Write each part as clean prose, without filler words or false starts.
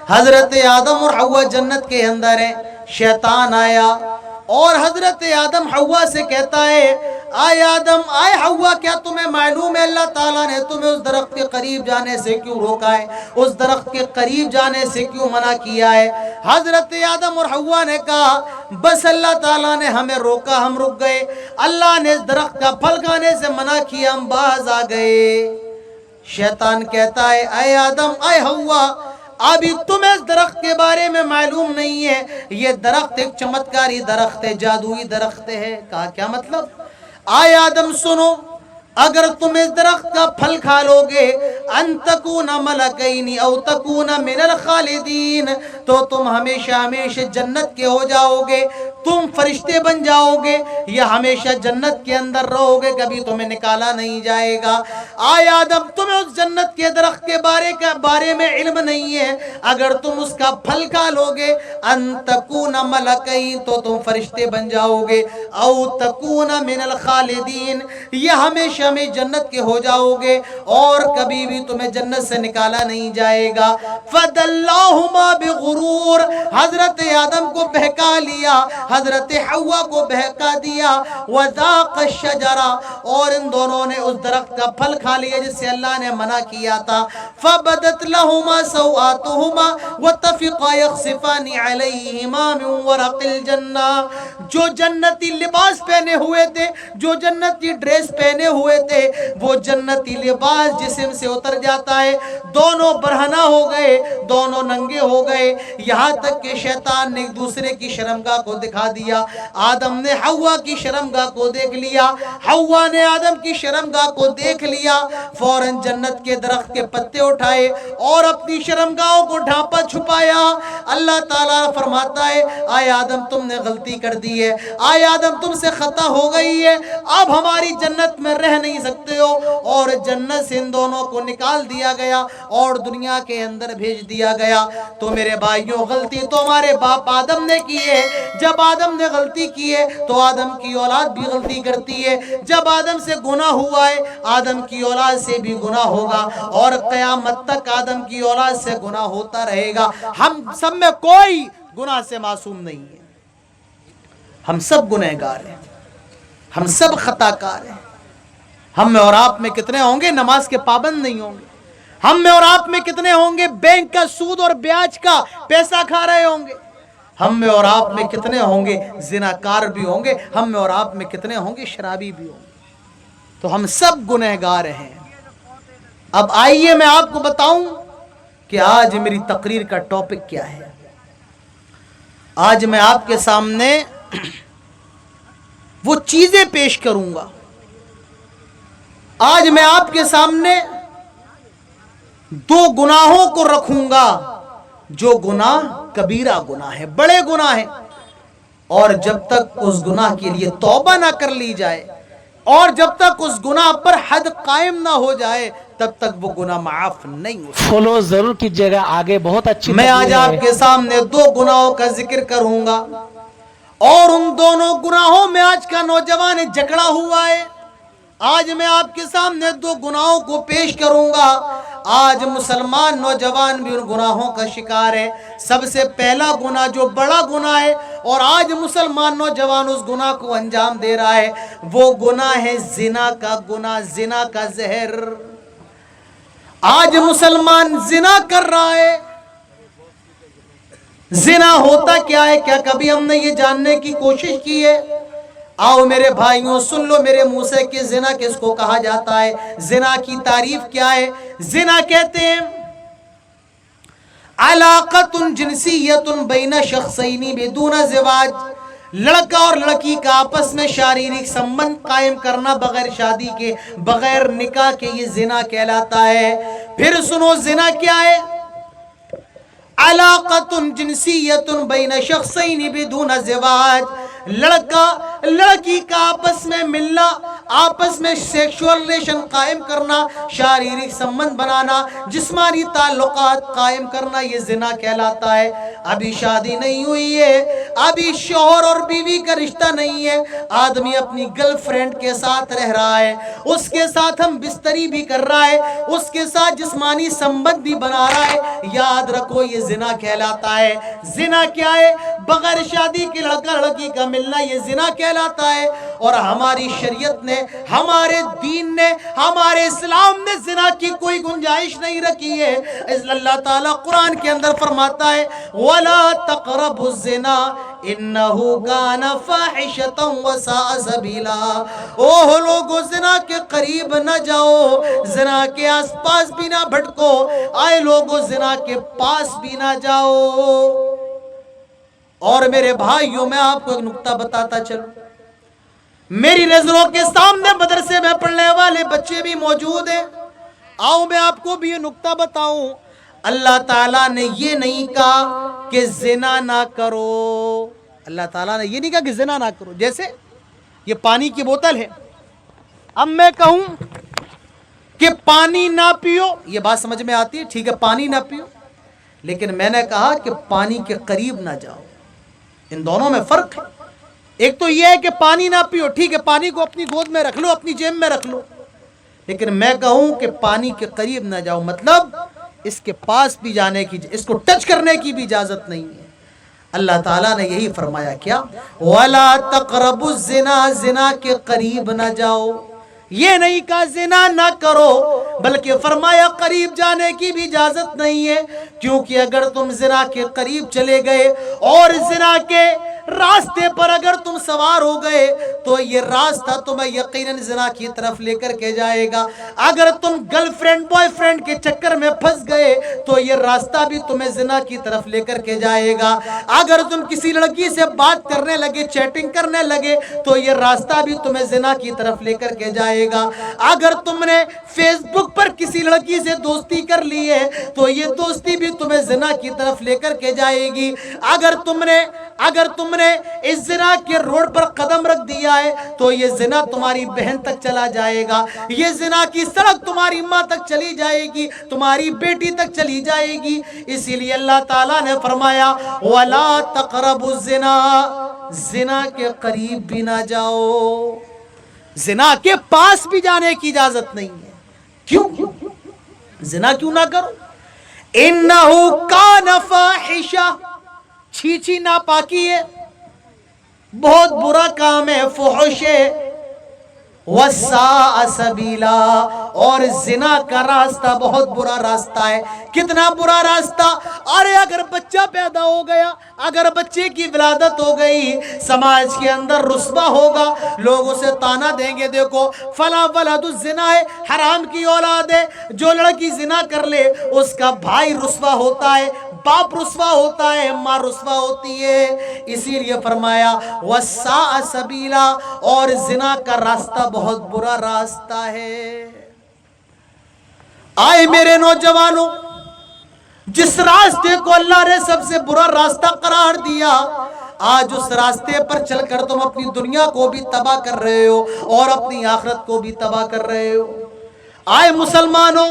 حضرت آدم اور حوا جنت کے اندر ہیں، شیطان آیا اور حضرت آدم حوا سے کہتا ہے آئے آدم آئے حوا، کیا تمہیں معلوم ہے اللہ تعالیٰ نے تمہیں اس درخت کے قریب جانے سے کیوں روکا ہے، اس درخت کے قریب جانے سے کیوں منع کیا ہے؟ حضرت آدم اور حوا نے کہا بس اللہ تعالیٰ نے ہمیں روکا، ہم رک گئے، اللہ نے اس درخت کا پھل کھانے سے منع کیا، ہم باز آ گئے۔ شیطان کہتا ہے اے آدم اے حوا، ابھی تمہیں اس درخت کے بارے میں معلوم نہیں ہے، یہ درخت ایک چمتکاری درخت ہے، جادوئی درخت ہے۔ کہا کیا مطلب؟ آئے آدم سنو، اگر تم اس درخت کا پھل کھا لو گے ان تکون ملکین او تکون من الخالدین، تو تم ہمیشہ ہمیشہ جنت کے ہو جاؤ گے، تم فرشتے بن جاؤ گے یا ہمیشہ جنت کے اندر رہو گے، کبھی تمہیں نکالا نہیں جائے گا۔ آئے آدم تمہیں اس جنت کے درخت کے بارے میں علم نہیں ہے، اگر تم اس کا پھل کھا لو گے ان تکون ملکین، تو تم فرشتے بن جاؤ گے، او تکون من الخالدین، یہ ہمیشہ میں جنت کے ہو جاؤ گے اور کبھی بھی تمہیں جنت سے نکالا نہیں جائے گا۔ فَدَلَّاهُمَا بِغُرُورٍ، حضرت آدم کو بہکا لیا، حضرت حوا کو بہکا دیا، وَذَاقَ الشَّجَرَ، اور ان دونوں نے اس درخت کا پھل کھا لیا جس سے اللہ نے منع کیا تھا۔ فَبَدَتْ لَهُمَا سَوْآتُهُمَا وَاتَّفِقَا يَخْصِفَانِ عَلَيْهِمَا مِنْ وَرَقِ الْجَنَّةِ، جو جنتی لباس پہنے ہوئے تھے، جو جنتی ڈریس پہنے ہوئے تھے، وہ جنتی لباس جسم سے اتر جاتا ہے، دونوں برہنہ ہو گئے، دونوں ننگے ہو گئے، یہاں تک کہ شیطان نے ایک دوسرے کی شرمگاہ کو دکھا دیا۔ آدم نے حوا کی شرمگاہ کو دیکھ لیا، حوا نے آدم کی شرمگاہ کو دیکھ لیا، فوراً جنت کے درخت کے پتے اٹھائے اور اپنی شرمگاہوں کو ڈھانپا چھپایا۔ اللہ تعالیٰ فرماتا ہے آئے آدم تم نے غلطی کر دی ہے، آئے آدم تم سے خطا ہو گئی ہے، اب ہماری جنت میں رہ نہیں سکتے ہو، اور جنت سے ان دونوں کو نکال دیا گیا اور دنیا کے اندر بھیج دیا گیا۔ تو میرے بھائیوں، غلطی تو ہمارے باپ آدم نے کی ہے، جب آدم نے غلطی کی ہے تو آدم کی اولاد بھی غلطی کرتی ہے، جب آدم سے گناہ ہوا ہے آدم کی اولاد سے بھی گناہ ہوگا، اور قیامت تک آدم کی اولاد سے گناہ ہوتا رہے گا۔ ہم سب میں کوئی گناہ سے معصوم نہیں ہے، ہم سب گنہگار ہیں، ہم سب خطا کار ہیں۔ ہم میں اور آپ میں کتنے ہوں گے نماز کے پابند نہیں ہوں گے، ہم میں اور آپ میں کتنے ہوں گے بینک کا سود اور بیاج کا پیسہ کھا رہے ہوں گے، ہم میں اور آپ میں کتنے ہوں گے زناکار بھی ہوں گے، ہم میں اور آپ میں کتنے ہوں گے شرابی بھی ہوں گے، تو ہم سب گنہگار ہیں۔ اب آئیے میں آپ کو بتاؤں کہ آج میری تقریر کا ٹاپک کیا ہے۔ آج میں آپ کے سامنے وہ چیزیں پیش کروں گا، آج میں آپ کے سامنے دو گناہوں کو رکھوں گا جو گناہ کبیرہ گناہ ہے، بڑے گناہ ہیں، اور جب تک اس گناہ کے لیے توبہ نہ کر لی جائے اور جب تک اس گناہ پر حد قائم نہ ہو جائے تب تک وہ گناہ معاف نہیں ہو سکتا۔ فالو ضرور کیجیے گا، آگے بہت اچھی میں آج آپ کے سامنے دو گناہوں کا ذکر کروں گا، اور ان دونوں گناہوں میں آج کا نوجوان جکڑا ہوا ہے۔ آج میں آپ کے سامنے دو گناہوں کو پیش کروں گا، آج مسلمان نوجوان بھی ان گناہوں کا شکار ہے۔ سب سے پہلا گناہ جو بڑا گناہ ہے اور آج مسلمان نوجوان اس گناہ کو انجام دے رہا ہے، وہ گناہ ہے زنا کا گناہ، زنا کا زہر۔ آج مسلمان زنا کر رہا ہے۔ زنا ہوتا کیا ہے؟ کیا کبھی ہم نے یہ جاننے کی کوشش کی ہے؟ آؤ میرے بھائیوں سن لو میرے منہ سے کہ زنا کس کو کہا جاتا ہے، زنا کی تعریف کیا ہے۔ زنا کہتے ہیں علاقۃ جنسیۃ بین شخصین بدون زواج، لڑکا اور لڑکی کا آپس میں شاریرک سمبند قائم کرنا بغیر شادی کے، بغیر نکاح کے، یہ زنا کہلاتا ہے۔ پھر سنو زنا کیا ہے؟ علاقۃ جنسیۃ بین شخصین بدون زواج، لڑکا لڑکی کا آپس میں ملنا، آپس میں سیکشول ریلیشن قائم کرنا، شاریرک سمبند بنانا، جسمانی تعلقات قائم کرنا، یہ زنا کہلاتا ہے۔ ابھی شادی نہیں ہوئی ہے، ابھی شوہر اور بیوی کا رشتہ نہیں ہے، آدمی اپنی گرل فرینڈ کے ساتھ رہ رہا ہے، اس کے ساتھ ہم بستری بھی کر رہا ہے، اس کے ساتھ جسمانی سمبند بھی بنا رہا ہے، یاد رکھو یہ زنا کہلاتا ہے۔ زنا کیا ہے؟ بغیر شادی کے لڑکا لڑکی کا ملنا، یہ زنا کہلاتا ہے۔ اور ہماری شریعت نے، ہمارے دین نے، ہمارے اسلام نے زنا کی کوئی گنجائش نہیں رکھی ہے۔ اللہ تعالیٰ قرآن کے اندر فرماتا ہے وَلَا تَقْرَبُوا الزِّنَا إِنَّهُ كَانَ فَاحِشَةً وَسَاءَ سَبِيلًا۔ اوہ لوگو، زنا کے قریب نہ جاؤ، زنا کے آس پاس بھی نہ بھٹکو، آئے لوگو زنا کے پاس بھی نہ جاؤ۔ اور میرے بھائیوں، میں آپ کو ایک نکتہ بتاتا چلوں، میری نظروں کے سامنے مدرسے میں پڑھنے والے بچے بھی موجود ہیں، آؤ میں آپ کو بھی یہ نکتہ بتاؤں۔ اللہ تعالیٰ نے یہ نہیں کہا کہ زنا نہ کرو، اللہ تعالیٰ نے یہ نہیں کہا کہ زنا نہ کرو۔ جیسے یہ پانی کی بوتل ہے، اب میں کہوں کہ پانی نہ پیو، یہ بات سمجھ میں آتی ہے، ٹھیک ہے پانی نہ پیو، لیکن میں نے کہا کہ پانی کے قریب نہ جاؤ۔ ان دونوں میں فرق ہے۔ ایک تو یہ ہے کہ پانی نہ پیو، ٹھیک ہے پانی کو اپنی گود میں رکھ لو، اپنی جیب میں رکھ لو، لیکن میں کہوں کہ پانی کے قریب نہ جاؤ، مطلب اس کے پاس بھی جانے کی، اس کو ٹچ کرنے کی بھی اجازت نہیں ہے۔ اللہ تعالیٰ نے یہی فرمایا کیا؟ وَلَا تَقْرَبُوا الزِّنَا، زنا کے قریب نہ جاؤ۔ یہ نہیں کہا زنا نہ کرو، بلکہ فرمایا قریب جانے کی بھی اجازت نہیں ہے، کیونکہ اگر تم زنا کے قریب چلے گئے اور زنا کے راستے پر اگر تم سوار ہو گئے تو یہ راستہ تمہیں یقیناً زنا کی طرف لے کر کے جائے گا۔ اگر تم گرل فرینڈ بوائے فرینڈ کے چکر میں پھنس گئے تو یہ راستہ بھی تمہیں زنا کی طرف لے کر کے جائے گا۔ اگر تم کسی لڑکی سے بات کرنے لگے، چیٹنگ کرنے لگے تو یہ راستہ بھی تمہیں زنا کی طرف لے کر کے جائے گا۔ اگر تم نے فیس بک پر کسی لڑکی سے دوستی کر لی ہے تو یہ دوستی بھی تمہیں زنا کی طرف لے کر کے جائے گی۔ اگر تم نے اس زنا کے روڈ پر قدم رکھ دیا ہے تو یہ زنا تمہاری بہن تک چلا جائے گا، یہ زنا کی سڑک تمہاری ماں تک چلی جائے گی، تمہاری بیٹی تک چلی جائے گی۔ اسی لیے اللہ تعالیٰ نے فرمایا وَلَا تَقْرَبُوا الزِّنَا، زنا کے قریب بھی نہ جاؤ، زنا کے پاس بھی جانے کی اجازت نہیں ہے۔ کیوں؟ زنا کیوں نہ کرو؟ إِنَّهُ كَانَ فَاحِشَةً، چھیچی ناپاکی ہے، بہت برا کام ہے، فحش ہے، وَسَاءَ سَبِيلًا، اور زنا کا راستہ بہت برا راستہ ہے۔ کتنا برا راستہ؟ ارے اگر بچہ پیدا ہو گیا، اگر بچے کی ولادت ہو گئی، سماج کے اندر رسوا ہوگا، لوگ اسے تانا دیں گے، دیکھو فلاں ولد الزنا ہے، حرام کی اولاد ہے، جو لڑکی زنا کر لے اس کا بھائی رسوا ہوتا ہے، باپ رسوا ہوتا ہے، ماں رسوا ہوتی ہے۔ اسی لیے فرمایا وَسَاءَ سَبِيلًا، اور زنا کا راستہ بہت برا راستہ ہے۔ آئے میرے نوجوانوں، جس راستے کو اللہ نے سب سے برا راستہ قرار دیا، آج اس راستے پر چل کر تم اپنی دنیا کو بھی تباہ کر رہے ہو اور اپنی آخرت کو بھی تباہ کر رہے ہو۔ آئے مسلمانوں،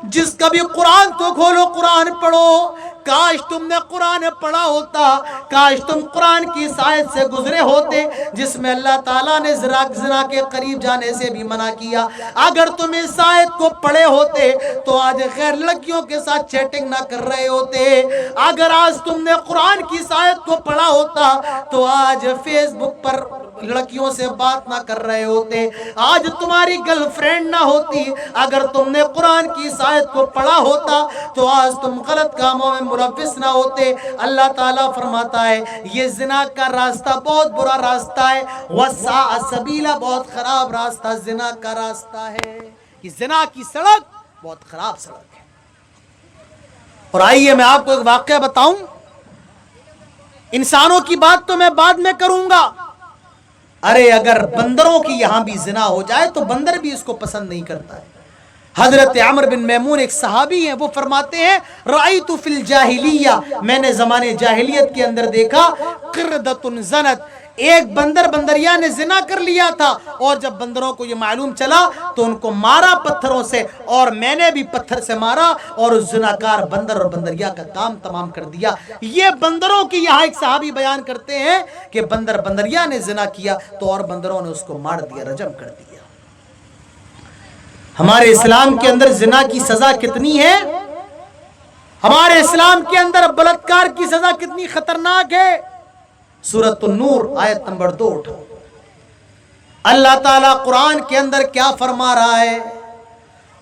جس کا بھی قرآن تو کھولو، قرآن پڑھو، کاش تم نے قرآن پڑھا ہوتا، کاش تم قرآن کی اس آیت سے گزرے ہوتے جس میں اللہ تعالیٰ نے زنا کے قریب جانے سے بھی منع کیا۔ اگر تم اس آیت کو پڑھے ہوتے تو آج غیر لڑکیوں کے ساتھ چیٹنگ نہ کر رہے ہوتے۔ اگر آج تم نے قرآن کی اس آیت کو پڑھا ہوتا تو آج فیس بک پر لڑکیوں سے بات نہ کر رہے ہوتے، آج تمہاری گرل فرینڈ نہ ہوتی۔ اگر تم نے قرآن کی اس آیت کو پڑھا ہوتا تو آج تم غلط کاموں میں ملوث نہ ہوتے۔ اللہ تعالیٰ فرماتا ہے یہ زنا کا راستہ بہت برا راستہ ہے، وَسَاءَ سَبِيلًا، بہت خراب راستہ زنا کا راستہ ہے۔ یہ زنا کی سڑک بہت خراب سڑک ہے۔ اور آئیے میں آپ کو ایک واقعہ بتاؤں، انسانوں کی بات تو میں بعد میں کروں گا۔ ارے اگر بندروں کی یہاں بھی زنا ہو جائے تو بندر بھی اس کو پسند نہیں کرتا ہے۔ حضرت عمر بن میمون ایک صحابی ہیں، وہ فرماتے ہیں رأیت فی الجاہلیہ، میں نے زمانے جاہلیت کے اندر دیکھا قردۃ زنت، ایک بندریا نے زنا کر لیا تھا، اور جب بندروں کو یہ معلوم چلا تو ان کو مارا پتھروں سے، اور میں نے بھی پتھر سے مارا اور اس زناکار بندر اور بندریا کا کام تمام کر دیا۔ یہ بندروں کی یہاں ایک صحابی بیان کرتے ہیں کہ بندریا نے زنا کیا تو اور بندروں نے اس کو مار دیا، رجم کر دیا۔ ہمارے اسلام کے اندر زنا کی سزا کتنی ہے، ہمارے اسلام کے اندر بلاತ್ಕಾರ کی سزا کتنی خطرناک ہے۔ سورۃ النور آیت نمبر 2 اٹھو، اللہ تعالیٰ قرآن کے اندر کیا فرما رہا ہے؟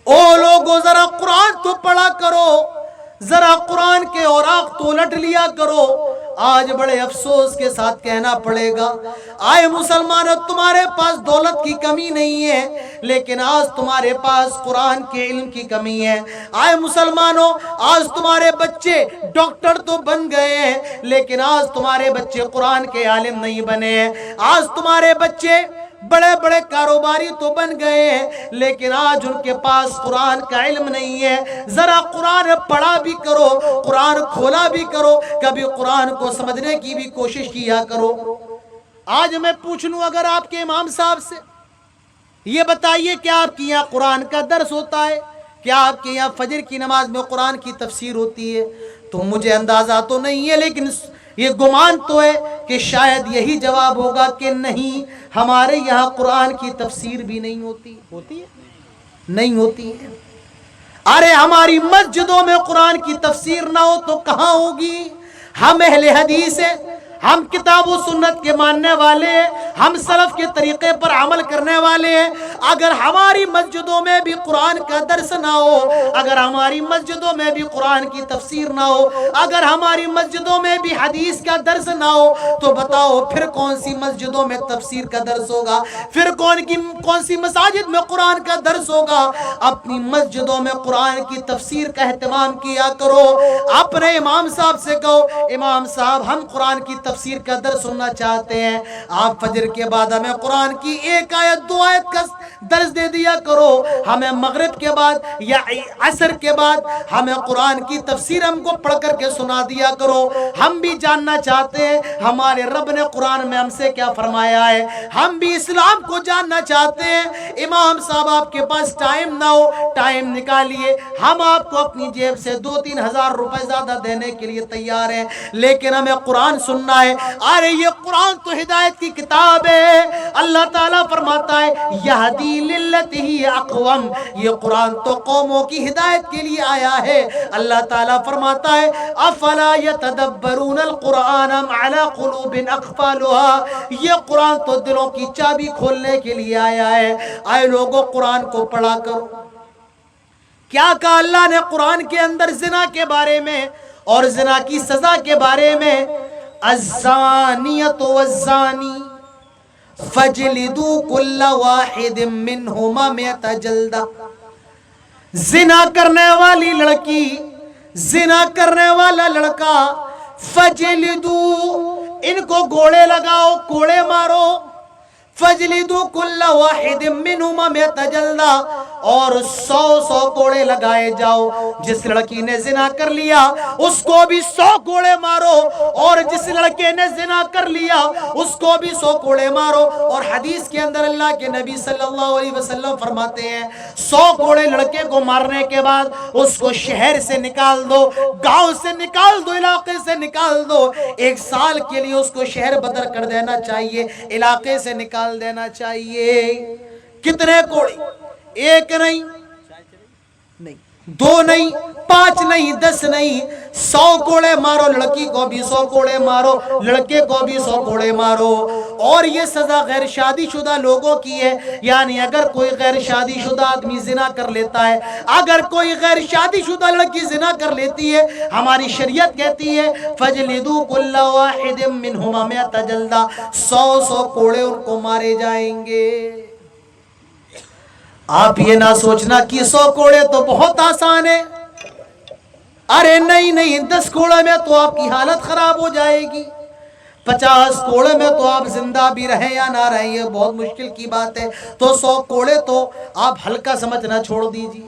او لوگو ذرا قرآن تو پڑھا کرو، ذرا قرآن کے اوراق تو الٹ لیا کرو۔ آج بڑے افسوس کے ساتھ کہنا پڑے گا، آئے مسلمانوں تمہارے پاس دولت کی کمی نہیں ہے، لیکن آج تمہارے پاس قرآن کے علم کی کمی ہے۔ آئے مسلمانوں آج تمہارے بچے ڈاکٹر تو بن گئے ہیں، لیکن آج تمہارے بچے قرآن کے عالم نہیں بنے ہیں۔ آج تمہارے بچے بڑے بڑے کاروباری تو بن گئے ہیں، لیکن آج ان کے پاس قرآن کا علم نہیں ہے۔ ذرا قرآن پڑھا بھی کرو، قرآن کھولا بھی کرو، کبھی قرآن کو سمجھنے کی بھی کوشش کیا کرو۔ آج میں پوچھ لوں اگر آپ کے امام صاحب سے، یہ بتائیے کہ آپ کی یہاں قرآن کا درس ہوتا ہے؟ کیا آپ کے یہاں فجر کی نماز میں قرآن کی تفسیر ہوتی ہے؟ تو مجھے اندازہ تو نہیں ہے، لیکن یہ گمان تو ہے کہ شاید یہی جواب ہوگا کہ نہیں، ہمارے یہاں قرآن کی تفسیر بھی نہیں ہوتی ہے نہیں ہوتی ہے۔ ارے ہماری مسجدوں میں قرآن کی تفسیر نہ ہو تو کہاں ہوگی؟ ہم اہل حدیث ہیں، ہم کتاب و سنت کے ماننے والے ہیں، ہم سلف کے طریقے پر عمل کرنے والے ہیں۔ اگر ہماری مسجدوں میں بھی قرآن کا درس نہ ہو، اگر ہماری مسجدوں میں بھی قرآن کی تفسیر نہ ہو، اگر ہماری مسجدوں میں بھی حدیث کا درس نہ ہو، تو بتاؤ پھر کون سی مسجدوں میں تفسیر کا درس ہوگا؟ پھر کون سی مساجد میں قرآن کا درس ہوگا؟ اپنی مسجدوں میں قرآن کی تفسیر کا اہتمام کیا کرو۔ اپنے امام صاحب سے کہو، امام صاحب ہم قرآن کی تفسیر کا درس سننا چاہتے ہیں، آپ فجر کے بعد ہمیں قرآن کی 1 آیت 2 آیت کا درس دے دیا کرو، ہمیں مغرب کے بعد یا عصر کے بعد ہمیں قرآن کی تفسیر ہم کو پڑھ کر کے سنا دیا کرو۔ ہم بھی جاننا چاہتے ہیں ہمارے رب نے قرآن میں ہم سے کیا فرمایا ہے، ہم بھی اسلام کو جاننا چاہتے ہیں۔ امام صاحب آپ کے پاس ٹائم نہ ہو، ٹائم نکالیے، ہم آپ کو اپنی جیب سے 2-3 ہزار روپے زیادہ دینے کے لیے تیار ہیں، لیکن ہمیں قرآن سننا ہے۔ ارے یہ قرآن تو ہدایت کی کتاب ہے۔ اللہ تعالیٰ فرماتا ہے یہدی للتی ہی اقوم، یہ قرآن تو قوموں کی ہدایت کے لیے آیا ہے۔ اللہ تعالیٰ فرماتا ہے افلا یتدبرون القرآن ام علی قلوب اقفالها، یہ قرآن تو دلوں کی چابی کھولنے کے لیے آیا ہے۔ آئے لوگوں قرآن کو پڑھا کرو۔ کیا کہا اللہ نے قرآن کے اندر زنا کے بارے میں اور زنا کی سزا کے بارے میں؟ الزانیۃ والزانی فجلدوا کل واحد منہما 100 جلدہ، زنا کرنے والی لڑکی، زنا کرنے والا لڑکا، فجلدوا ان کو گوڑے لگاؤ، کوڑے مارو، فجلدوا کل واحد منہما 100 جلدہ، اور 100 کوڑے لگائے جاؤ۔ جس لڑکی نے زنا کر لیا اس کو بھی 100 کوڑے مارو، اور جس لڑکے نے زنا کر لیا اس کو بھی 100 کوڑے مارو۔ اور حدیث کے اندر اللہ کے نبی صلی اللہ علیہ وسلم فرماتے ہیں 100 کوڑے لڑکے کو مارنے کے بعد اس کو شہر سے نکال دو، گاؤں سے نکال دو، علاقے سے نکال دو۔ 1 سال کے لیے اس کو شہر بدر کر دینا چاہیے، علاقے سے نکال دینا چاہیے۔ کتنے کوڑے؟ 1 نہیں، 2 نہیں، 5 نہیں، 10 نہیں، 100 کوڑے مارو، لڑکی کو بھی 100 کوڑے مارو، لڑکے کو بھی 100 کوڑے مارو۔ اور یہ سزا غیر شادی شدہ لوگوں کی ہے، یعنی اگر کوئی غیر شادی شدہ آدمی زنا کر لیتا ہے، اگر کوئی غیر شادی شدہ لڑکی زنا کر لیتی ہے، ہماری شریعت کہتی ہے فجلدوا کل واحد منہما 100 جلدہ، 100 کوڑے ان کو مارے جائیں گے۔ آپ یہ نہ سوچنا کہ 100 کوڑے تو بہت آسان ہے، ارے نہیں، 10 کوڑے میں تو آپ کی حالت خراب ہو جائے گی، 50 کوڑے میں تو آپ زندہ بھی رہیں یا نہ رہیں یہ بہت مشکل کی بات ہے۔ تو 100 کوڑے تو آپ ہلکا سمجھنا چھوڑ دیجیے۔